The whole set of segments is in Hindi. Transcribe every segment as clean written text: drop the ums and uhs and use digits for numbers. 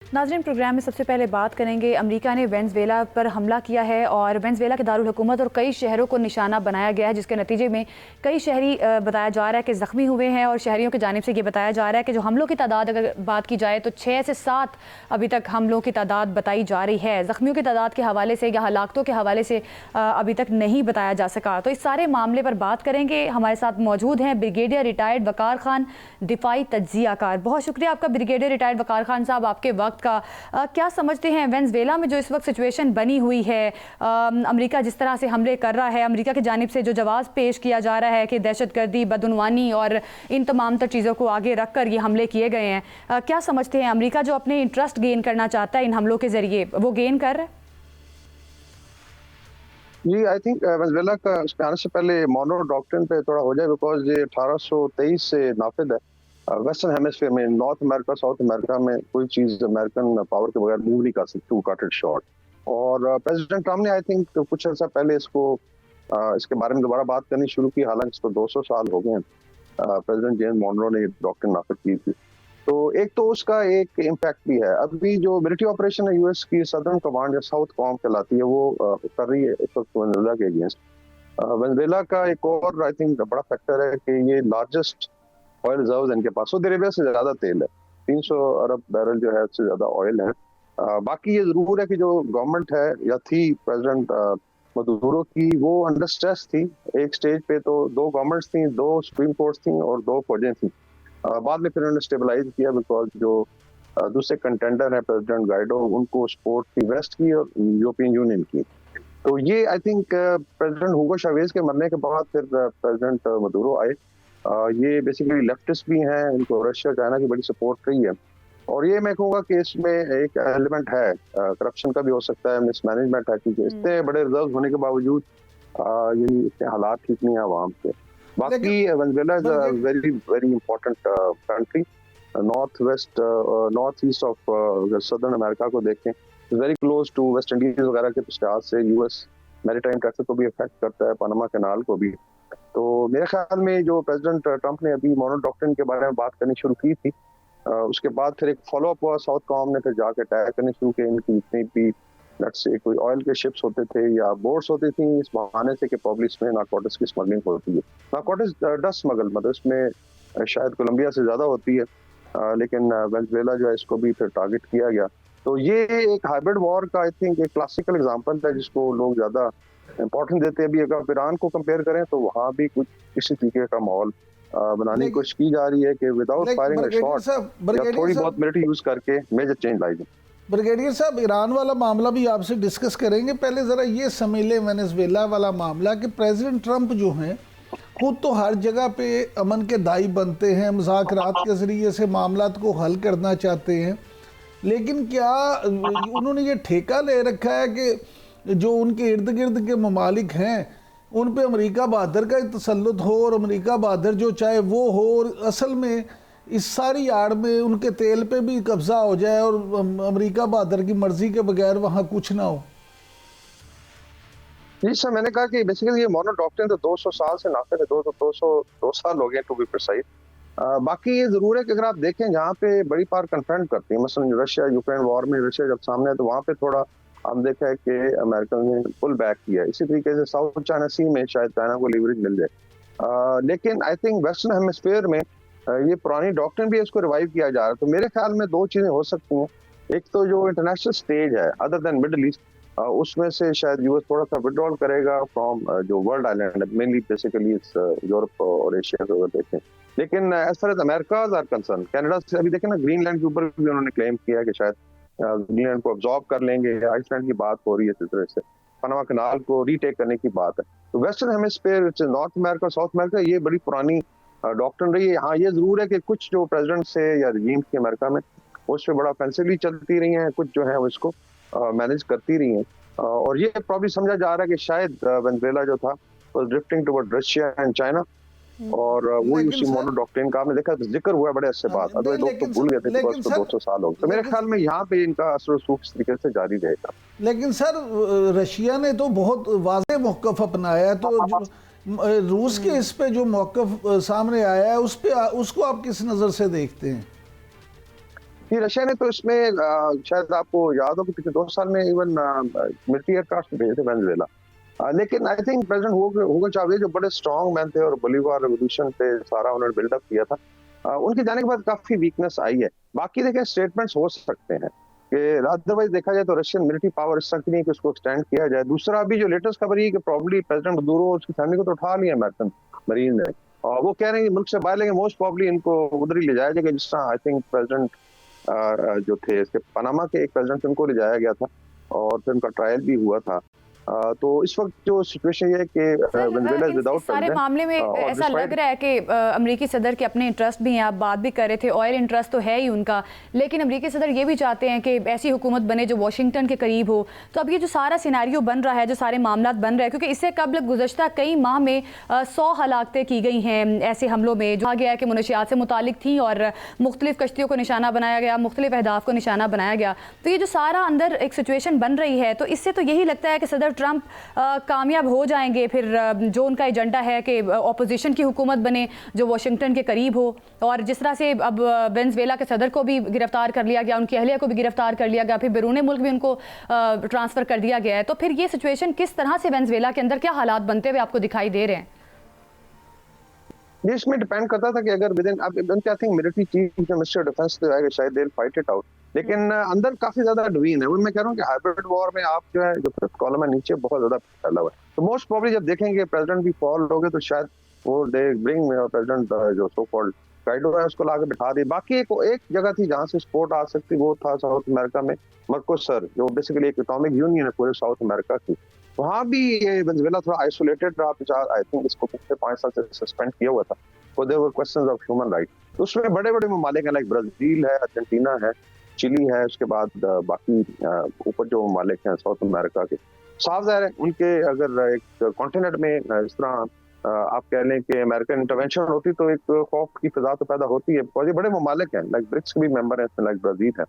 नाज़रीन, प्रोग्राम में सबसे पहले बात करेंगे। अमेरिका ने वेनेज़ुएला पर हमला किया है और वेनेज़ुएला के दारुल हुकूमत और कई शहरों को निशाना बनाया गया है, जिसके नतीजे में कई शहरी बताया जा रहा है कि ज़ख्मी हुए हैं। और शहरियों की जानिब से ये बताया जा रहा है कि जो हमलों की तादाद अगर बात की जाए तो 6 से 7 अभी तक हमलों की तादाद बताई जा रही है। ज़ख्मियों की तादाद के हवाले से या हलाकतों के हवाले से अभी तक नहीं बताया जा सका। तो इस सारे मामले पर बात करेंगे। हमारे साथ मौजूद हैं ब्रिगेडियर रिटायर्ड वकार खान, दिफाई तज्जियाकार। बहुत शुक्रिया आपका ब्रिगेडियर रिटायर्ड वकार खान साहब, आपके वक्त का। क्या समझते हैं वेनेज़ुएला में जो इस वक्त सिचुएशन बनी हुई है, अमेरिका जिस तरह से हमले कर रहा है, अमेरिका की जानिब से जो जवाब पेश किया जा रहा है कि दहशतगर्दी, बदउनवानी और इन तमाम तर चीज़ों को आगे रख कर ये हमले किए गए हैं, क्या समझते हैं अमेरिका जो अपने इंटरेस्ट गेन करना चाहता है इन हमलों के जरिए, वो गेन कर रहा है? जी, आई थिंक वेनेज़ुएला का उसके आने से पहले मोनो डॉक्ट्रिन पे थोड़ा हो जाए, बिकॉज ये 1823 से नाफिज है। वेस्टर्न हेमिस्फीयर में, नॉर्थ अमेरिका, साउथ अमेरिका में कोई चीज़ अमेरिकन पावर के बगैर मूव नहीं कर सकती, टू कट इट शॉर्ट। और प्रेसिडेंट ट्रम्प ने आई थिंक कुछ अर्सा पहले इसके बारे में दोबारा बात करनी शुरू की, हालांकि इसको 200 साल हो गए हैं। प्रेसिडेंट जेम्स मोनरो ने डॉक्ट्रिन नाफिज की थी। तो एक तो उसका एक इम्पैक्ट भी है। अभी जो मिलिट्री ऑपरेशन है यूएस की सदर्न कमांड या साउथ कॉम कहलाती है, वो कर रही है इस वक्त वेनेज़ुएला के अगेंस्ट। वेनेज़ुएला का एक और आई थिंक बड़ा फैक्टर है कि ये लार्जेस्ट ऑयल रिजर्व इनके पास, सऊदी अरेबिया से ज्यादा तेल है, 300 अरब बैरल जो है उससे ज्यादा ऑयल है। बाकी ये जरूर है कि जो गवर्नमेंट है या थी प्रेसिडेंट मदुरो की, वो अंडर स्ट्रेस थी। एक स्टेज पे तो 2 गवर्नमेंट्स थी, 2 सुप्रीम कोर्ट्स थी और 2 फौजें थी। बाद में फिर उन्होंने स्टेबलाइज किया, बिकॉज जो दूसरे कंटेंडर है प्रेसिडेंट गाइडो, उनको सपोर्ट थी वेस्ट की और यूरोपियन यूनियन की। तो ये I think president Hugo Chavez के मरने के बाद फिर प्रेसिडेंट मदुरो आए। ये बेसिकली लेफ्टिस्ट भी हैं, इनको रशिया चाइना की बड़ी सपोर्ट रही है। और ये मैं कहूँगा कि इसमें एक एलिमेंट है, करप्शन का भी हो सकता है, मिसमैनेजमेंट है, क्योंकि इतने बड़े रिजर्व होने के बावजूद ये इतने हालात ठीक नहीं है आवाम के। बाकी Venezuela is a very very important country, north east of southern America को देखें, very close to West Indies वगैरह के लिहाज से यूएस मैरीटाइम ट्रैफिक को भी अफेक्ट करता है, पनामा कैनाल को भी। तो मेरे ख्याल में जो प्रेसिडेंट ट्रम्प ने अभी मोनो डॉक्ट्रिन के बारे में बात करनी शुरू की थी, उसके बाद फिर एक फॉलो अप हुआ, साउथ कॉम ने फिर जाके अटैक करने शुरू किए। इनकी जितनी भी लेट्स से कोई ऑयल के शिप्स होते थे या बोट्स होती थी, इस बहाने से कि प्रॉब्ली इसमें नारकोटिक्स की स्मगलिंग होती है। नारकोटिक्स डस स्मगल, मतलब इसमें शायद कोलंबिया से ज्यादा होती है, लेकिन वेनेज़ुएला जो है इसको भी फिर टारगेट किया गया। तो ये एक हाइब्रिड वॉर का आई थिंक एक क्लासिकल एग्जांपल है, जिसको लोग ज्यादा इंपॉर्टेंस देते हैं। अभी अगर आप ईरान को कंपेयर करें तो वहाँ भी कुछ इसी तरीके का माहौल बनाने की कोशिश की जा रही है कि विदाउट फायरिंग अ शॉट या थोड़ी बहुत मिलिट्री यूज करके मेजर चेंज लाई जाए। ब्रिगेडियर साहब, ईरान वाला मामला भी आपसे डिस्कस करेंगे। पहले जरा ये समझ लें वेनेज़ुएला वाला मामला कि प्रेसिडेंट ट्रम्प जो हैं खुद तो हर जगह पे अमन के दाई बनते हैं, मुज़ाकरात के जरिए से मामलात को हल करना चाहते हैं, लेकिन क्या उन्होंने ये ठेका ले रखा है कि जो उनके इर्द गिर्द के ममालिक हैं उन पे अमेरिका बहादुर का तसल्लुत हो और अमेरिका बहादुर जो चाहे वो हो, और असल में इस सारी आड़ में उनके तेल पे भी कब्जा हो जाए और अमेरिका बहादुर की मर्जी के बगैर वहाँ कुछ ना हो? जी सर, मैंने कहा कि बेसिकली ये मोनो डॉक्ट्रिन तो 200 साल से नाफिज है, 2 साल हो गए टू बी प्रिसाइज। बाकी ये जरूर है कि अगर आप देखें जहाँ पे बड़ी पावर कन्फ्रंट करती है, मसलन रशिया यूक्रेन वॉर में रशिया जब सामने है तो वहाँ पे थोड़ा हम देखा है कि अमेरिका ने पुल बैक किया। इसी तरीके से साउथ चाइना सी में शायद चाइना को लीवरेज मिल जाए, लेकिन आई थिंक वेस्टर्न हेमिस्फीयर में ये पुरानी डॉक्ट्रिन भी इसको रिवाइव किया जा रहा है। तो मेरे ख्याल में 2 चीजें हो सकती हैं। एक तो जो इंटरनेशनल स्टेज है अदर देन मिडल ईस्ट, उसमें से शायद यूएस थोड़ा सा विड्रॉल करेगा फ्रॉम जो world island, mainly basically Europe और एशिया को अगर देखें। लेकिन as far as America are concerned, Canada से अभी देखें ना, ग्रीनलैंड के ऊपर भी उन्होंने क्लेम किया कि शायद ग्रीनलैंड को अब्जॉर्ब कर लेंगे। आइसलैंड की बात हो रही है, इस तरह से पनामा कैनाल को रीटेक करने की बात है। तो western hemisphere, north America, south America, ये बड़ी पुरानी डॉक्ट्रिन रही है। हाँ, ये जरूर है कि कुछ जो प्रेसिडेंट से या रजीम की अमेरिका में उस पर बड़ा ऑफेंसिवली चलती रही हैं, कुछ जो है वो इसको मैनेज करती रही हैं। और ये प्रॉब्ली समझा जा रहा है कि शायद वेनेज़ुएला जो था वो drifting toward Russia and China, और वही उसी मोनो डॉक्ट्रिन का आपने देखा जिक्र हुआ बड़े अच्छे बात, अदरवाइज लोग तो भूल गए थे बिकॉज़ 200 साल हो गए। तो मेरे ख्याल में यहाँ पे इनका असर रसूख इस तरीके से जारी रहेगा। लेकिन सर रशिया ने तो बहुत वाज़ेह मौक़िफ़ अपनाया है, तो रूस के इस पे जो मौक़िफ़ सामने आया है उस पे उसको आप किस नज़र से देखते हैं? कि रशिया ने तो इसमें शायद आपको याद हो कि पिछले 2 साल में इवन मिलिट्री एयरक्राफ्ट भेजे थे वेनेजुएला। लेकिन I think president Hugo Chavez जो बड़े स्ट्रॉन्ग मैन थे और बोलीवार रेवोल्यूशन पे सारा उन्होंने बिल्डअप किया था, उनके जाने के बाद काफी वीकनेस आई है। बाकी देखें स्टेटमेंट्स हो सकते हैं कि अदरवाइज देखा जाए तो रशियन मिलिट्री पावर इस तक नहीं कि उसको एक्सटेंड किया जाए। दूसरा अभी जो लेटेस्ट खबर है कि प्रॉब्ली प्रेसिडेंट मदुरो उसकी फैमिली को तो उठा लिया अमेरिकन मरीन ने, और वो कह रहे हैं कि मुल्क से बाहर लेंगे, मोस्ट प्रॉब्ली इनको उधर ही ले जाया जाएगा जिस तरह आई थिंक प्रेसिडेंट जो थे इसके पनामा के एक प्रेसिडेंट उनको ले जाया गया था और फिर उनका ट्रायल भी हुआ था। तो इस वक्त जो सिचुएशन है कि वेनेजुएला विदाउट सारे मामले में ऐसा लग रहा है कि अमेरिकी सदर के अपने इंटरेस्ट भी हैं, आप बात भी कर रहे थे, ऑयल इंटरेस्ट तो है ही उनका, लेकिन अमेरिकी सदर ये भी चाहते हैं कि ऐसी हुकूमत बने जो वॉशिंगटन के करीब हो। तो अब ये जो सारा सिनारियो बन रहा है, जो सारे मामला बन रहे हैं, क्योंकि इससे कबल गुज़श्ता कई माह में 100 हलाकतें की गई हैं ऐसे हमलों में, जो कहा गया है कि मुनशियात से मुतालिक थी और मुख्तलिफ कश्तियों को निशाना बनाया गया, मुख्तलिफ अहदाफ को निशाना बनाया गया। तो ये जो सारा अंदर एक सिचुएशन बन रही है, तो इससे तो यही लगता है कि सदर ट्रंप कामयाब हो जाएंगे फिर जो उनका एजेंडा है कि ऑपोजिशन की हुकूमत बने जो वॉशिंगटन के करीब हो। और जिस तरह से अब वेनेजुएला के सदर को भी गिरफ्तार कर लिया गया, उनकी अहलिया को भी गिरफ्तार कर लिया गया, फिर बैरून मुल्क भी उनको ट्रांसफ़र कर दिया गया है, तो फिर ये सिचुएशन किस तरह से वेनेजुएला के अंदर क्या हालात बनते हुए आपको दिखाई दे रहे हैं? ये इसमें डिपेंड करता था कि अगर with in I think military chief जो मिनिस्टर डिफेंस तो आएगा शायद they will fight it out, लेकिन अंदर काफी ज्यादा डिवीजन है। वो मैं कह रहा हूँ कि हाइब्रिड वॉर में आप जो है जो फिफ्थ कॉलम है नीचे बहुत ज्यादा फैला हुआ है, तो मोस्ट प्रोबेबली जब देखेंगे प्रेसिडेंट भी फॉल हो गए तो शायद वो दे ब्रिंग प्रेसिडेंट जो सो कॉल्ड गाइडो है उसको लाके बिठा दी। बाकी एक जगह थी जहाँ से सपोर्ट आ सकती, वो था साउथ अमेरिका में मर्कोसर, जो बेसिकली एक इकोनॉमिक यूनियन है पूरे साउथ अमेरिका की। वहाँ भी ये वेनेजुएला थोड़ा आइसोलेटेड रहा, आई थिंक इसको पिछले 5 साल से सस्पेंड किया हुआ था, तो there were questions of human right. तो उसमें बड़े बड़े ममालिक हैं, लाइक ब्राजील है, अर्जेंटीना है, चिली है, उसके बाद बाकी ऊपर जो ममालिक हैं साउथ अमेरिका के, साफ ज़ाहिर है उनके अगर एक कॉन्टिनेंट में इस तरह आप कह लें कि अमेरिकन इंटरवेंशन होती तो एक खौफ की फिजा तो पैदा होती है, और ये बड़े ममालिक हैं, लाइक ब्रिक्स के भी मेंबर हैं, लाइक ब्राजील है।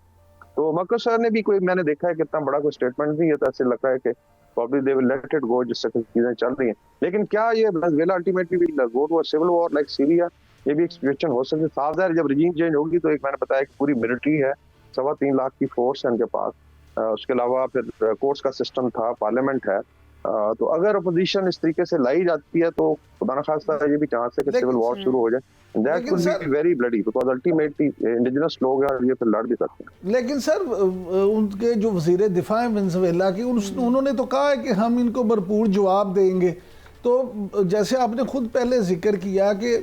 तो मर्कोसर ने भी कोई, मैंने देखा है कि इतना बड़ा कोई स्टेटमेंट नहीं है, तो ऐसे लगता है कि probably they will let it go जिससे कुछ चीजें चल रही हैं। लेकिन क्या ये Venezuela ultimately will go to a civil war like Syria, ये भी एक सिचुएशन हो सकती है। साफ ज़ाहिर जब रजीम चेंज होगी तो एक मैंने बताया कि पूरी मिलिट्री है, 3.25 लाख की फोर्स है उनके पास, उसके अलावा फिर कोर्ट्स का सिस्टम था, पार्लियामेंट है, तो अगर अपोजिशन इस तरीके से लाई जाती है तो खुदा न खास्ता ये भी चांस है कि सिविल वॉर शुरू हो जाए। That could be very bloody because ultimately indigenous लोग हैं ये फिर लड़ भी सकते हैं। लेकिन सर उनके जो वज़ीर दिफा है वेनेजुएला की, उन्होंने तो कहा है कि हम इनको भरपूर जवाब देंगे। तो जैसे आपने खुद पहले जिक्र किया कि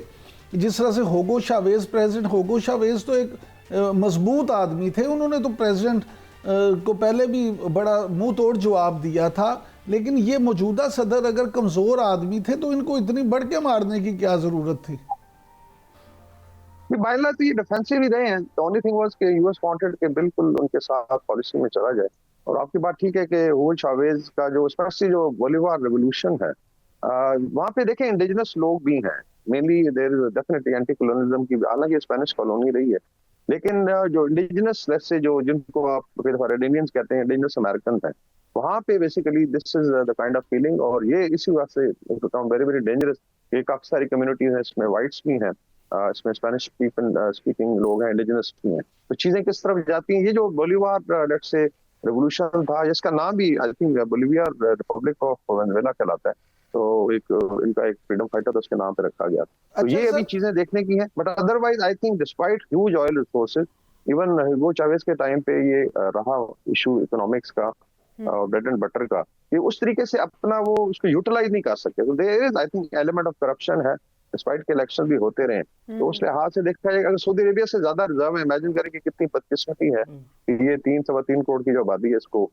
जिस तरह से होगो चावेज, प्रेसिडेंट होगो चावेज तो एक मजबूत आदमी थे, उन्होंने तो प्रेसिडेंट को पहले भी बड़ा मुंह तोड़ जवाब दिया था, लेकिन ये मौजूदा सदर अगर कमज़ोर आदमी थे तो इनको इतनी बढ़ के मारने की क्या ज़रूरत थी? बाइला तो ये डिफेंसिव ही रहे हैं। द ओनली थिंग वाज कि यूएस वांटेड कि बिल्कुल उनके साथ पॉलिसी में चला जाए। और आपकी बात ठीक है कि हुगो चावेज का जो स्पेशली जो बोलीवार रेवोल्यूशन है, वहाँ पे देखें इंडिजिनस लोग भी हैं, mainly there is definitely anti colonialism की, हालांकि स्पेनिश कॉलोनी रही है, लेकिन जो इंडिजिनस लेट्स से जो जिनको आप रेड इंडियंस कहते हैं, इंडिजिनस अमेरिकन हैं, वहाँ पे basically this is the kind of feeling, और ये इसी वजह से बिकम वेरी वेरी डेंजरस। ये काफी सारी कम्युनिटीज हैं, इसमें वाइट्स भी हैं, इसमें स्पेनिश स्पीकिंग लोग हैं, इंडिजिनस भी हैं, तो चीजें किस तरफ जाती हैं। ये जो बोलीवार लेट्स से रेवोल्यूशन था, जिसका नाम भी I think Bolivia Republic of Venezuela कहलाता है, तो एक इनका एक फ्रीडम फाइटर था, उसके नाम पे रखा गया। तो ये अभी चीजें देखने की हैं, but otherwise I think despite huge oil resources, even Hugo Chavez के टाइम पे ये रहा इशू इकोनॉमिक्स का, ब्रेड एंड बटर का, ये उस तरीके से अपना वो उसको यूटिलाइज नहीं कर सकते। तो there is I think element of corruption है, डिस्पाइट के इलेक्शन भी होते रहे, तो उस लिहाज से देखा जाए अगर सऊदी अरेबिया से ज्यादा रिजर्व है, इमेजिन करें कि कितनी बदकिस्मती है कि ये 3-3.25 करोड़ की जो आबादी है इसको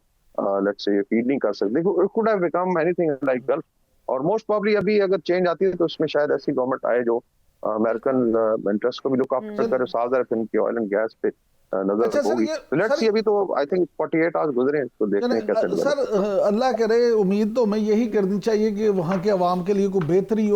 लेट्स से फीड नहीं कर सकते। It could have become anything like gulf, और मोस्ट प्रोबब्ली अभी अगर चेंज आती है तो उसमें शायद ऐसी गवर्नमेंट आए जो अमेरिकन इंटरेस्ट को भी लुक आफ्टर करे, साथ इनकी ऑयल एंड गैस पे नजर होगी। लेट्स सी, अभी तो आई थिंक 48 आवर्स गुजरे हैं, तो देखते हैं कैसे। सर अल्लाह करे, उम्मीद तो हमें यही करनी चाहिए कि वहाँ के अवाम के लिए कोई बेहतरी हो।